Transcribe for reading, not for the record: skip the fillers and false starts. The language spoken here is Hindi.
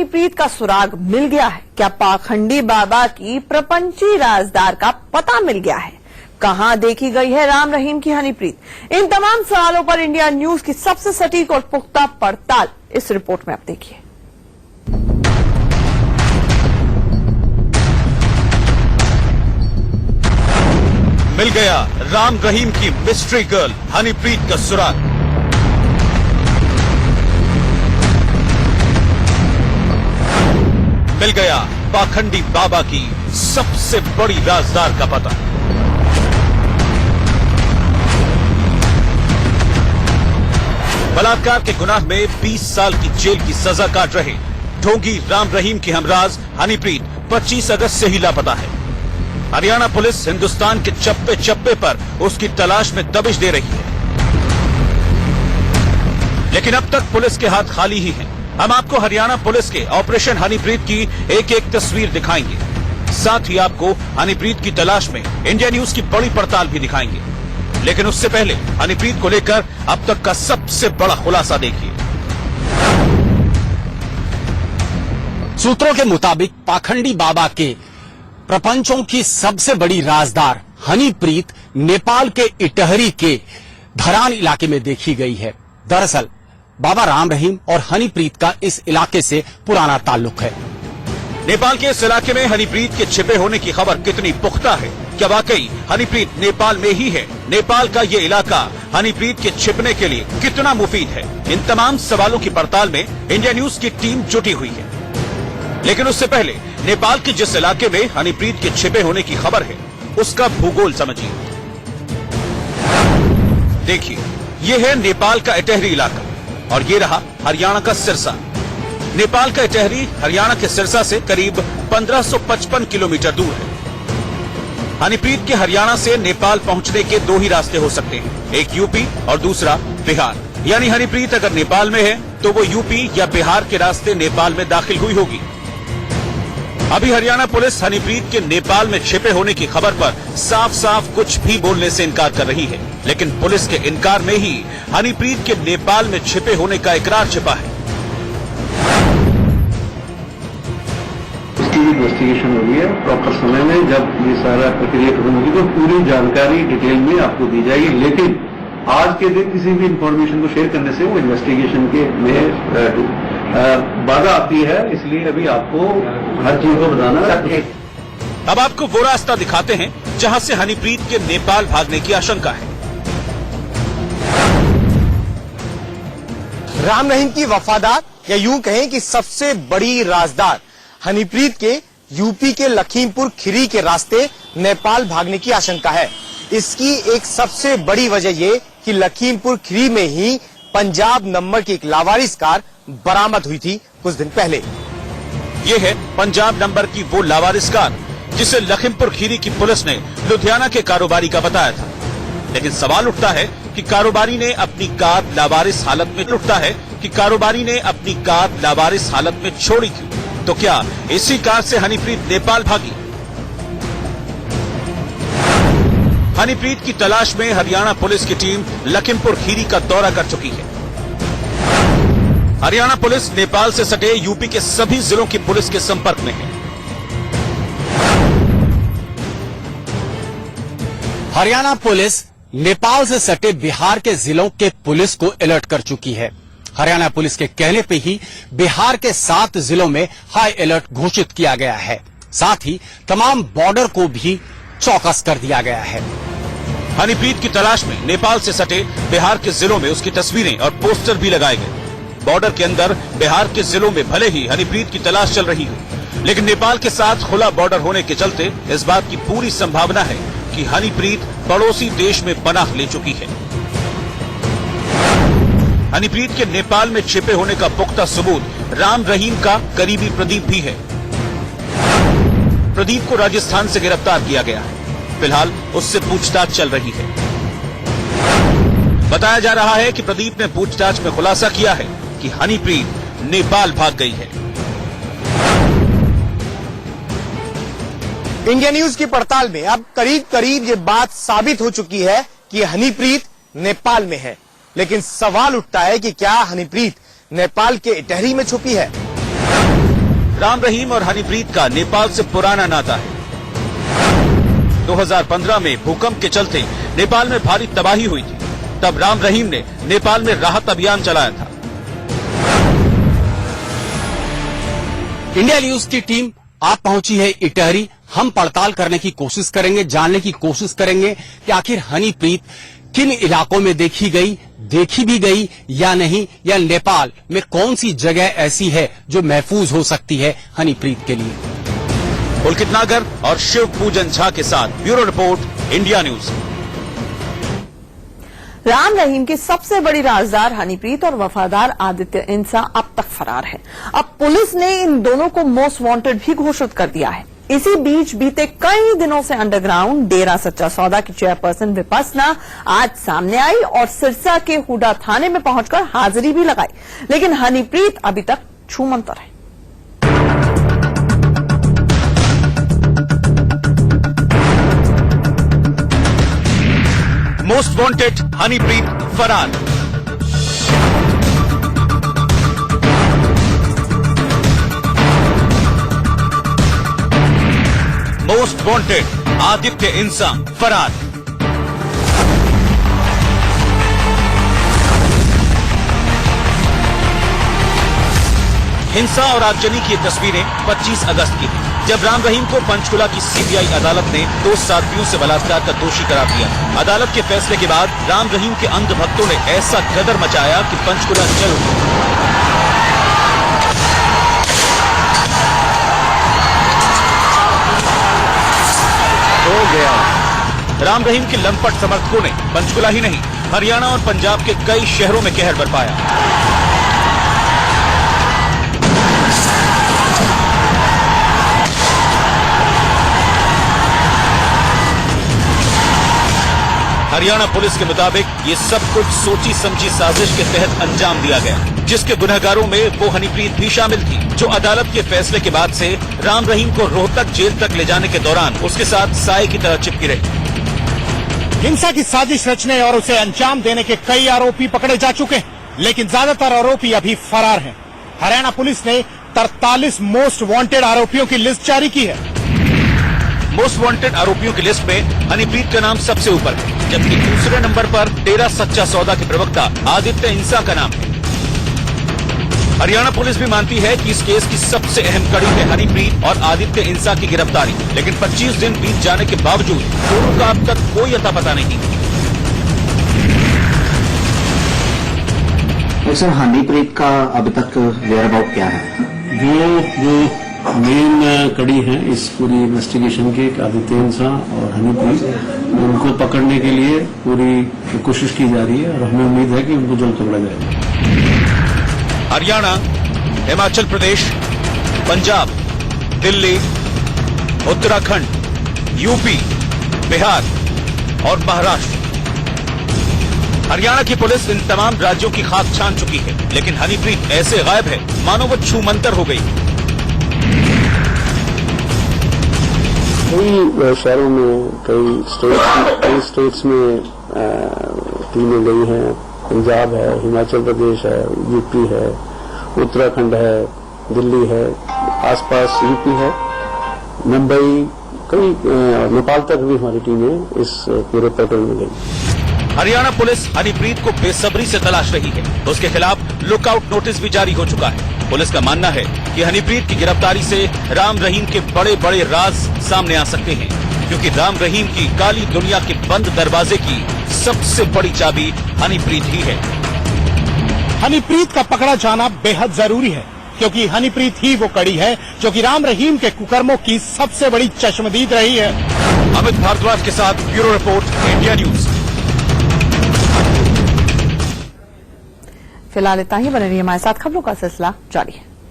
हनीप्रीत का सुराग मिल गया है? क्या पाखंडी बाबा की प्रपंची राजदार का पता मिल गया है? कहां देखी गई है राम रहीम की हनीप्रीत? इन तमाम सवालों पर इंडिया न्यूज की सबसे सटीक और पुख्ता पड़ताल इस रिपोर्ट में आप देखिए। मिल गया राम रहीम की मिस्ट्री गर्ल हनीप्रीत का सुराग। मिल गया पाखंडी बाबा की सबसे बड़ी राजदार का पता। बलात्कार के गुनाह में 20 साल की जेल की सजा काट रहे ढोंगी राम रहीम की हमराज हनीप्रीत 25 अगस्त से ही लापता है। हरियाणा पुलिस हिंदुस्तान के चप्पे चप्पे पर उसकी तलाश में दबिश दे रही है, लेकिन अब तक पुलिस के हाथ खाली ही हैं। हम आपको हरियाणा पुलिस के ऑपरेशन हनीप्रीत की एक एक तस्वीर दिखाएंगे, साथ ही आपको हनीप्रीत की तलाश में इंडिया न्यूज की बड़ी पड़ताल भी दिखाएंगे। लेकिन उससे पहले हनीप्रीत को लेकर अब तक का सबसे बड़ा खुलासा देखिए। सूत्रों के मुताबिक पाखंडी बाबा के प्रपंचों की सबसे बड़ी राजदार हनीप्रीत नेपाल के इटहरी के धरान इलाके में देखी गई है। दरअसल बाबा राम रहीम और हनीप्रीत का इस इलाके से पुराना ताल्लुक है। नेपाल के इस इलाके में हनीप्रीत के छिपे होने की खबर कितनी पुख्ता है? क्या वाकई हनीप्रीत नेपाल में ही है? नेपाल का ये इलाका हनीप्रीत के छिपने के लिए कितना मुफीद है? इन तमाम सवालों की पड़ताल में इंडिया न्यूज की टीम जुटी हुई है। लेकिन उससे पहले नेपाल के जिस इलाके में हनीप्रीत के छिपे होने की खबर है, उसका भूगोल समझिए। देखिए, ये है नेपाल का इटहरी इलाका और ये रहा हरियाणा का सिरसा। नेपाल का इटहरी हरियाणा के सिरसा से करीब 1555 किलोमीटर दूर है। हनीप्रीत के हरियाणा से नेपाल पहुंचने के दो ही रास्ते हो सकते हैं, एक यूपी और दूसरा बिहार। यानी हनीप्रीत अगर नेपाल में है तो वो यूपी या बिहार के रास्ते नेपाल में दाखिल हुई होगी। अभी हरियाणा पुलिस हनीप्रीत के नेपाल में छिपे होने की खबर पर साफ साफ कुछ भी बोलने से इनकार कर रही है, लेकिन पुलिस के इनकार में ही हनीप्रीत के नेपाल में छिपे होने का इकरार छिपा है। इसकी इन्वेस्टिगेशन हो रही है। प्रॉपर समय में जब ये सारा प्रक्रिया खत्म होगी तो पूरी जानकारी डिटेल में आपको दी जाएगी, लेकिन आज के दिन किसी भी इंफॉर्मेशन को शेयर करने से वो इन्वेस्टिगेशन के में बाधा आती है, इसलिए अभी आपको हर चीज को बताना है। अब आपको वो रास्ता दिखाते हैं जहां से हनीप्रीत के नेपाल भागने की आशंका है। राम रहीम की वफादार या यूं कहें कि सबसे बड़ी राजदार हनीप्रीत के यूपी के लखीमपुर खीरी के रास्ते नेपाल भागने की आशंका है। इसकी एक सबसे बड़ी वजह ये कि लखीमपुर खीरी में ही पंजाब नंबर की एक लावारिस कार बरामद हुई थी कुछ दिन पहले। ये है पंजाब नंबर की वो लावारिस कार जिसे लखीमपुर खीरी की पुलिस ने लुधियाना के कारोबारी का बताया था। लेकिन सवाल उठता है कि कारोबारी ने अपनी कार लावारिस हालत में छोड़ी क्यों? तो क्या इसी कार से हनीप्रीत नेपाल भागी? हनीप्रीत की तलाश में हरियाणा पुलिस की टीम लखीमपुर खीरी का दौरा कर चुकी है। हरियाणा पुलिस नेपाल से सटे यूपी के सभी जिलों की पुलिस के संपर्क में है। हरियाणा पुलिस नेपाल से सटे बिहार के जिलों के पुलिस को अलर्ट कर चुकी है। हरियाणा पुलिस के कहने पे ही बिहार के 7 जिलों में हाई अलर्ट घोषित किया गया है। साथ ही तमाम बॉर्डर को भी चौकस कर दिया गया है। हनीप्रीत की तलाश में नेपाल से सटे बिहार के जिलों में उसकी तस्वीरें और पोस्टर भी लगाए गए। बॉर्डर के अंदर बिहार के जिलों में भले ही हनीप्रीत की तलाश चल रही हो, लेकिन नेपाल के साथ खुला बॉर्डर होने के चलते इस बात की पूरी संभावना है कि हनीप्रीत पड़ोसी देश में पनाह ले चुकी है। हनीप्रीत के नेपाल में छिपे होने का पुख्ता सबूत राम रहीम का करीबी प्रदीप भी है। प्रदीप को राजस्थान से गिरफ्तार किया गया है। फिलहाल उससे पूछताछ चल रही है। बताया जा रहा है कि प्रदीप ने पूछताछ में खुलासा किया है कि हनीप्रीत नेपाल भाग गई है। इंडिया न्यूज की पड़ताल में अब करीब करीब ये बात साबित हो चुकी है कि हनीप्रीत नेपाल में है। लेकिन सवाल उठता है कि क्या हनीप्रीत नेपाल के इटहरी में छुपी है? राम रहीम और हनीप्रीत का नेपाल से पुराना नाता है। 2015 में भूकंप के चलते नेपाल में भारी तबाही हुई थी। तब राम रहीम ने नेपाल में राहत अभियान चलाया था। इंडिया न्यूज की टीम आप पहुंची है इटहरी। हम पड़ताल करने की कोशिश करेंगे, जानने की कोशिश करेंगे कि आखिर हनीप्रीत किन इलाकों में देखी भी गई या नहीं, या नेपाल में कौन सी जगह ऐसी है जो महफूज हो सकती है हनीप्रीत के लिए। पुलकित नागर और शिव पूजन झा के साथ bureau report, India news. Ram Rahim की सबसे बड़ी राजदार हनीप्रीत और वफादार आदित्य इंसा अब तक फरार है। अब पुलिस ने इन दोनों को मोस्ट वांटेड भी घोषित कर दिया है। इसी बीच बीते कई दिनों से अंडरग्राउंड डेरा सच्चा सौदा की चेयरपर्सन विपसना आज सामने आई और सिरसा के हुडा थाने में पहुंचकर हाजिरी भी लगाई, लेकिन हनीप्रीत अभी तक छूमंतर है। मोस्ट वांटेड हनीप्रीत फरार। मोस्ट वांटेड आदित्य इंसा फरार। हिंसा और आगजनी की तस्वीरें 25 अगस्त की थी, जब राम रहीम को पंचकुला की सीबीआई अदालत ने 2 साथियों से बलात्कार का दोषी करार दिया। अदालत के फैसले के बाद राम रहीम के अंधभक्तों ने ऐसा गदर मचाया कि पंचकुला जल हो गया। राम रहीम के लंपट समर्थकों ने पंचकुला ही नहीं, हरियाणा और पंजाब के कई शहरों में कहर बरपाया। हरियाणा पुलिस के मुताबिक ये सब कुछ सोची समझी साजिश के तहत अंजाम दिया गया, जिसके गुनहगारों में वो हनीप्रीत भी शामिल थी, जो अदालत के फैसले के बाद से राम रहीम को रोहतक जेल तक ले जाने के दौरान उसके साथ साए की तरह चिपकी रही। हिंसा की साजिश रचने और उसे अंजाम देने के कई आरोपी पकड़े जा चुके हैं, लेकिन ज्यादातर आरोपी अभी फरार हैं। हरियाणा पुलिस ने 43 मोस्ट वांटेड आरोपियों की लिस्ट जारी की है। मोस्ट वांटेड आरोपियों की लिस्ट में हनीप्रीत का नाम सबसे ऊपर है, जबकि दूसरे नंबर पर डेरा सच्चा सौदा के प्रवक्ता आदित्य इंसा का नाम है। हरियाणा पुलिस भी मानती है कि इस केस की सबसे अहम कड़ी है हनीप्रीत और आदित्य इंसा की गिरफ्तारी, लेकिन 25 दिन बीत जाने के बावजूद दोनों का अब तक कोई अता पता नहीं। सर, हनीप्रीत का अब तक वेयर अबाउट क्या है? जो मेन कड़ी है इस पूरी इन्वेस्टिगेशन की, आदित्य इंसा और हनीप्रीत, उनको पकड़ने के लिए पूरी कोशिश की जा रही है और हमें उम्मीद है कि उनको जल्द पकड़ा जाएगा। हरियाणा, हिमाचल प्रदेश, पंजाब, दिल्ली, उत्तराखंड, यूपी, बिहार और महाराष्ट्र। हरियाणा की पुलिस इन तमाम राज्यों की खाक छान चुकी है, लेकिन हनीप्रीत ऐसे गायब है मानो वो छूमंतर हो गई। कई शहरों में, कई स्टेट्स में टीमें गई हैं। पंजाब है, हिमाचल प्रदेश है, यूपी है, उत्तराखंड है, दिल्ली है, आसपास यूपी है, मुंबई, कई नेपाल तक भी हमारी टीमें इस पूरे पैटर्न में गई। हरियाणा पुलिस हनीप्रीत को बेसब्री से तलाश रही है। उसके खिलाफ लुकआउट नोटिस भी जारी हो चुका है। पुलिस का मानना है कि हनीप्रीत की गिरफ्तारी से राम रहीम के बड़े बड़े राज सामने आ सकते हैं, क्योंकि राम रहीम की काली दुनिया के बंद दरवाजे की सबसे बड़ी चाबी हनीप्रीत ही है। हनीप्रीत का पकड़ा जाना बेहद जरूरी है, क्योंकि हनीप्रीत ही वो कड़ी है जो कि राम रहीम के कुकर्मों की सबसे बड़ी चश्मदीद रही है। अमित भारद्वाज के साथ ब्यूरो रिपोर्ट, इंडिया न्यूज। फिलहाल इतना ही। बने रहिए हमारे साथ, खबरों का सिलसिला जारी है।